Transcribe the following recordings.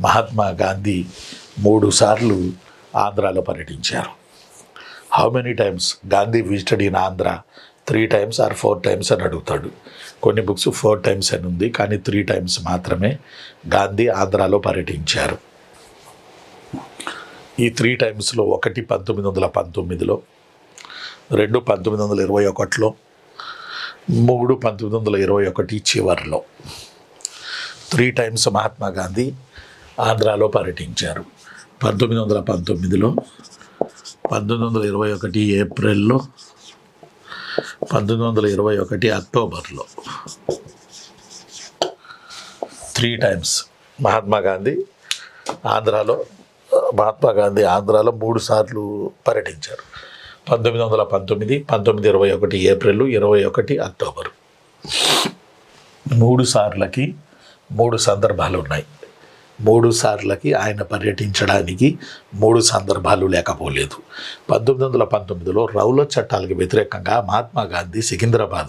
మహాత్మా గాంధీ 3 సార్లు ఆంధ్రాలో పర్యటించారు. How many times Gandhi visited in Andhra? 3 times or 4 times అని అడుగుతాడు. కొన్ని బుక్స్ 4 times అని ఉంది, కానీ 3 times మాత్రమే గాంధీ ఆంధ్రాలో పర్యటించారు. ఈ 3 timesలో ఒకటి 1919లో, 2 1921లో, 3 1921 చివరిలో 3 times మహాత్మా గాంధీ ఆంధ్రాలో పర్యటించారు. 1919లో, 1921 ఏప్రిల్లో, 1921 అక్టోబర్లో 3 times మహాత్మా గాంధీ ఆంధ్రాలో 3 సార్లు పర్యటించారు. 1919, 1921 ఏప్రిల్, 21 అక్టోబర్. 3 సార్లకి 3 సందర్భాలు ఉన్నాయి. 3 సార్లకి ఆయన పర్యటించడానికి 3 సందర్భాలు లేకపోలేదు. 1919లో రౌలత్ చట్టాలకు వ్యతిరేకంగా మహాత్మా గాంధీ సికింద్రాబాద్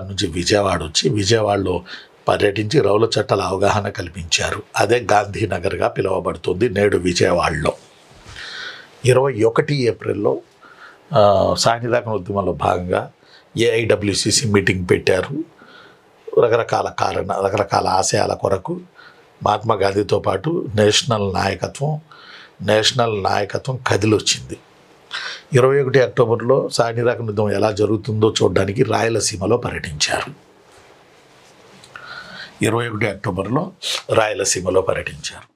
నుంచి విజయవాడ వచ్చి విజయవాడలో పర్యటించి రౌలత్ చట్టాల అవగాహన కల్పించారు. అదే గాంధీనగర్గా పిలువబడుతుంది నేడు విజయవాడలో. 21 ఏప్రిల్లో సాయుధ ఉద్యమంలో భాగంగా ఏఐడబ్ల్యూసిసి మీటింగ్ పెట్టారు. రకరకాల ఆశయాల కొరకు మహాత్మా గాంధీతో పాటు నేషనల్ నాయకత్వం కదిలొచ్చింది. 21 అక్టోబర్లో సాయుధ ఉద్యమం ఎలా జరుగుతుందో చూడడానికి రాయలసీమలో పర్యటించారు. 21 అక్టోబర్లో రాయలసీమలో పర్యటించారు.